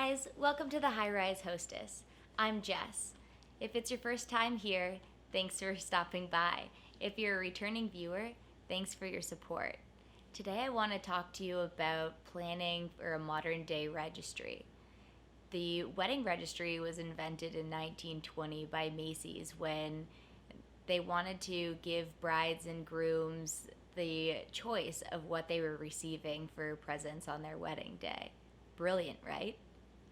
guys, welcome to the Highrise Hostess. I'm Jess. If it's your first time here, thanks for stopping by. If you're a returning viewer, thanks for your support. Today I want to talk to you about planning for a modern day registry. The wedding registry was invented in 1920 by Macy's when they wanted to give brides and grooms the choice of what they were receiving for presents on their wedding day. Brilliant, right?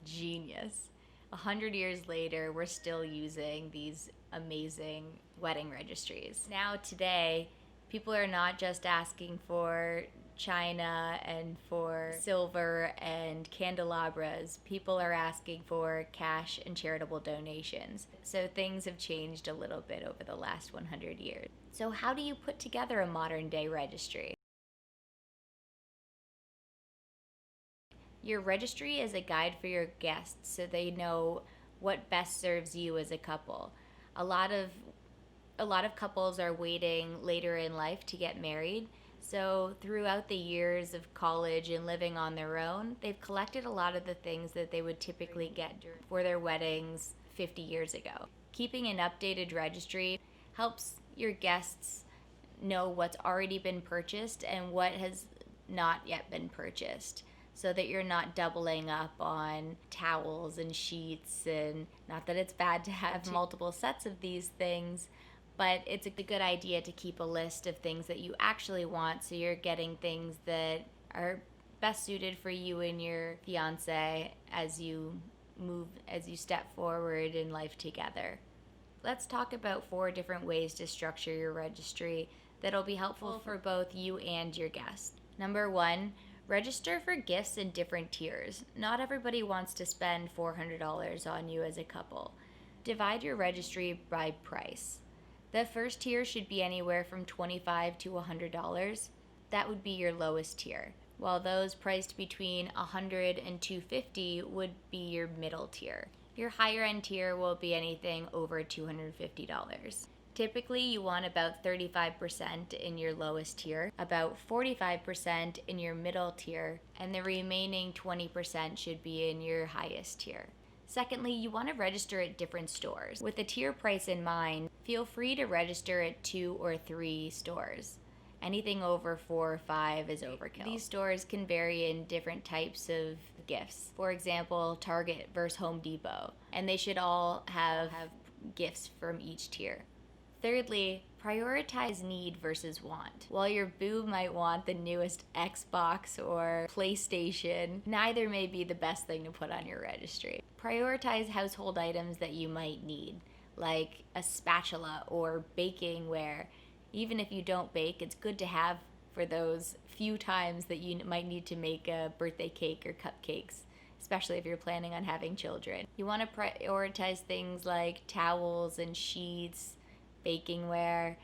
Genius. 100 years later, we're still using these amazing wedding registries. Now, today, people are not just asking for china and for silver and candelabras. People are asking for cash and charitable donations. So things have changed a little bit over the last 100 years. So how do you put together a modern day registry? Your registry is a guide for your guests so they know what best serves you as a couple. A lot of couples are waiting later in life to get married. So throughout the years of college and living on their own, they've collected a lot of the things that they would typically get for their weddings 50 years ago. Keeping an updated registry helps your guests know what's already been purchased and what has not yet been purchased, so that you're not doubling up on towels and sheets. And not that it's bad to have multiple sets of these things, but it's a good idea to keep a list of things that you actually want, so you're getting things that are best suited for you and your fiance as you step forward in life together. Let's talk about 4 different ways to structure your registry that'll be helpful for both you and your guest. Number 1, register for gifts in different tiers. Not everybody wants to spend $400 on you as a couple. Divide your registry by price. The first tier should be anywhere from $25 to $100. That would be your lowest tier, while those priced between $100 and $250 would be your middle tier. Your higher end tier will be anything over $250. Typically, you want about 35% in your lowest tier, about 45% in your middle tier, and the remaining 20% should be in your highest tier. Secondly, you want to register at different stores. With the tier price in mind, feel free to register at 2 or 3 stores. Anything over 4 or 5 is overkill. These stores can vary in different types of gifts. For example, Target versus Home Depot, and they should all have gifts from each tier. Thirdly, prioritize need versus want. While your boo might want the newest Xbox or PlayStation, neither may be the best thing to put on your registry. Prioritize household items that you might need, like a spatula or baking ware. Even if you don't bake, it's good to have for those few times that you might need to make a birthday cake or cupcakes, especially if you're planning on having children. You want to prioritize things like towels and sheets, baking ware,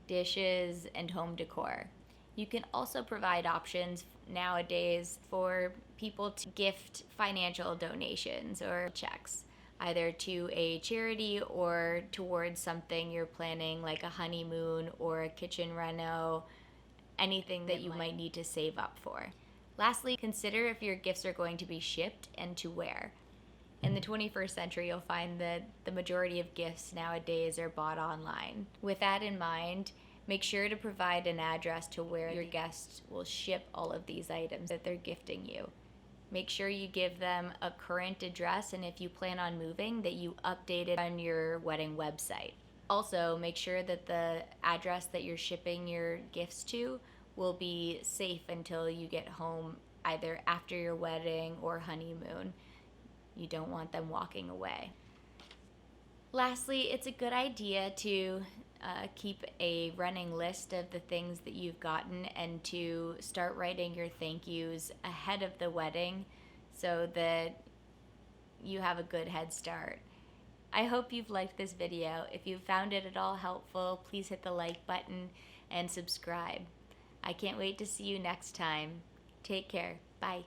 dishes, and home decor. You can also provide options nowadays for people to gift financial donations or checks, either to a charity or towards something you're planning, like a honeymoon or a kitchen reno, anything that you might need to save up for. Lastly, consider if your gifts are going to be shipped and to where. In the 21st century, you'll find that the majority of gifts nowadays are bought online. With that in mind, make sure to provide an address to where your guests will ship all of these items that they're gifting you. Make sure you give them a current address, and if you plan on moving, that you update it on your wedding website. Also, make sure that the address that you're shipping your gifts to will be safe until you get home, either after your wedding or honeymoon. You don't want them walking away. Lastly, it's a good idea to keep a running list of the things that you've gotten and to start writing your thank yous ahead of the wedding so that you have a good head start. I hope you've liked this video. If you found it at all helpful, please hit the like button and subscribe. I can't wait to see you next time. Take care. Bye.